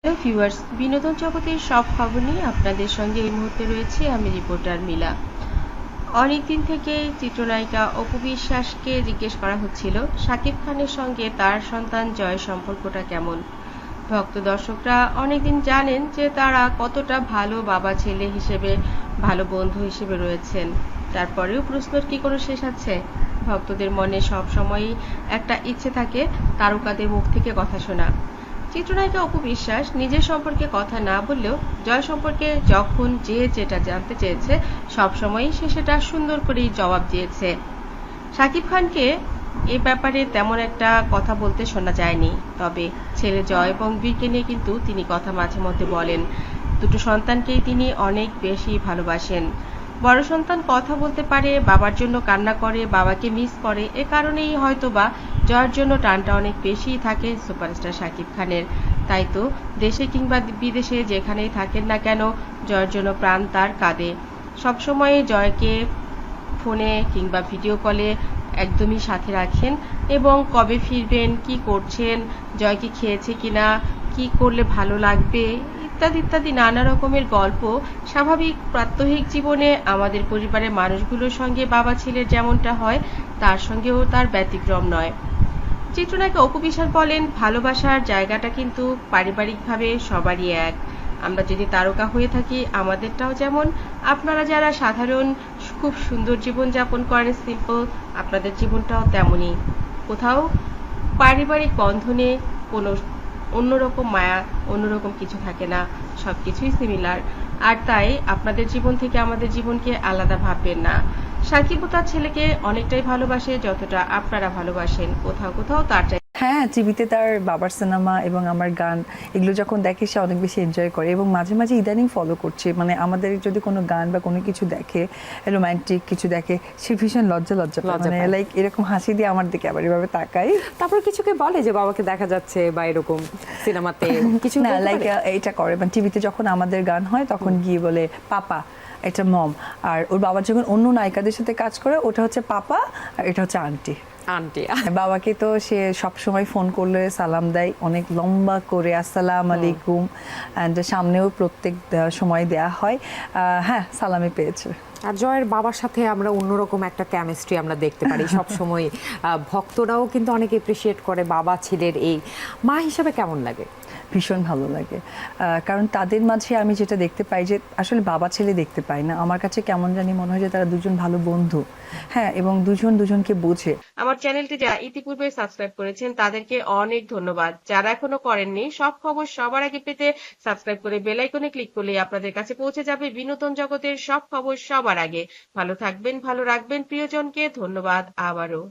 Hello viewers, বিনোদন জগতের সব খবর নিয়ে আপনাদের সঙ্গে এই মুহূর্তে রয়েছে আমি রিপোর্টার মিলা। অনেকদিন থেকে চিত্রনায়িকা অপু বিশ্বাসকে জিজ্ঞেস করা হচ্ছিল শাকিব খানের সঙ্গে তার সন্তান জয়ের সম্পর্কটা কেমন। ভক্ত দর্শকরা অনেকদিন জানেন যে তারা কতটা ভালো বাবা ছেলে হিসেবে, ভালো বন্ধু হিসেবে রয়েছেন। তারপরেও প্রশ্নের কি কোনো শেষ আছে? ভক্তদের মনে সব সময়ই একটা ইচ্ছে থাকে তারকাদের মুখ থেকে কথা শোনা। চিত্রনায়িকা অপু বিশ্বাস নিজের সম্পর্কে কথা না বললেও জয় সম্পর্কে যখন যে যেটা জানতে চেয়েছে সবসময়ই সে সেটা সুন্দর করেই জবাব দিয়েছে। শাকিব খানকে এ ব্যাপারে তেমন একটা কথা বলতে শোনা যায়নি, তবে ছেলে জয় এবং বীরকে নিয়ে কিন্তু তিনি কথা মাঝে মধ্যে বলেন। দুটো সন্তানকেই তিনি অনেক বেশি ভালোবাসেন। বড় সন্তান কথা বলতে পারে, বাবার জন্য কান্না করে, বাবাকে মিস করে, এ কারণেই হয়তোবা জয়ের জন্য টানটা অনেক বেশি থাকে সুপারস্টার শাকিব খানের। তাই তো দেশে কিংবা বিদেশে যেখানেই থাকেন না কেন জয়ের জন্য প্রাণ তার কাঁদে। সবসময় জয়কে ফোনে কিংবা ভিডিও কলে একদমই সাথে রাখেন এবং কবে ফিরবেন, কি করছেন, জয় কি খেয়েছে কিনা, কি করলে ভালো লাগবে ইত্যাদি ইত্যাদি নানা রকমের গল্প স্বাভাবিক প্রাত্যহিক জীবনে আমাদের পরিবারের মানুষগুলোর সঙ্গে বাবা ছেলের যেমনটা হয় তার সঙ্গেও তার ব্যতিক্রম নয়। চিত্রনায়িকা অপু বিশ্বাস বলেন, ভালোবাসার জায়গাটা কিন্তু পারিবারিকভাবে সবারই এক। আমরা যদি তারকা হয়ে থাকি আমাদেরটাও যেমন, আপনারা যারা সাধারণ খুব সুন্দর জীবন যাপন করেন সিম্পল, আপনাদের জীবনটাও তেমনই। কোথাও পারিবারিক বন্ধনে কোনো অন্যরকম মায়া, অন্যরকম কিছু থাকে না, সবকিছুই সিমিলার। আর তাই আপনাদের জীবন থেকে আমাদের জীবনকে আলাদা ভাববেন না। সাকিব ও তার ছেলেকে অনেকটাই ভালোবাসে যতটা আপনারা ভালোবাসেন, কোথাও কোথাও তার হ্যাঁ, টিভিতে তার বাবার সিনেমা এবং আমার গান এগুলো যখন দেখে সে অনেক বেশি এনজয় করে এবং মাঝে মাঝে ইদানিং ফলো করছে। মানে আমাদের যদি কোনো গান বা কোনো কিছু দেখে, রোমান্টিক কিছু দেখে, সে ভীষণ লজ্জা পায়, মানে লাইক এরকম হাসি দিয়ে আমার দিকে আবার এভাবে তাকাই। তারপর কিছুকে বলে যে বাবাকে দেখা যাচ্ছে বা এরকম সিনেমাতে কিছু না, লাইক এইটা করে, মানে টিভিতে যখন আমাদের গান হয় তখন গিয়ে বলে পাপা, এটা মম। আর ওর বাবা যখন অন্য নায়িকাদের সাথে কাজ করে ওটা হচ্ছে পাপা আর এটা হচ্ছে আন্টি। বাবাকে তো সে সব সময় ফোন করলে সালাম দেয় অনেক লম্বা করে, আসসালামু আলাইকুম, এন্ড সামনেও প্রত্যেক সময় দেয়া হয়। হ্যাঁ, সালামে পেয়েছে। আর জয়ের বাবার সাথে আমরা অন্যরকম একটা কেমিস্ট্রি আমরা দেখতে পারি সব সময়। ভক্তরাও কিন্তু অনেক এপ্রিসিয়েট করে বাবা ছেলের এই। মা হিসাবে কেমন লাগে? ভীষণ ভালো লাগে, কারণ তাদের মাঝে আমি যেটা দেখতে পাই যে আসলে বাবা ছেলে দেখতে পাই না, আমার কাছে কেমন জানি মনে হয় যে তারা দুজন ভালো বন্ধু। হ্যাঁ, এবং দুজন দুজনকে বোঝে। আমার চ্যানেলটি যারা ইতিপূর্বে সাবস্ক্রাইব করেছেন তাদেরকে অনেক ধন্যবাদ। যারা এখনো করেননি সব খবর সবার আগে পেতে সাবস্ক্রাইব করে বেল আইকনে ক্লিক করলে আপনাদের কাছে পৌঁছে যাবে বিনোদন জগতের সব খবর সবার আগে। ভালো থাকবেন, ভালো রাখবেন প্রিয়জনকে। ধন্যবাদ আবারও।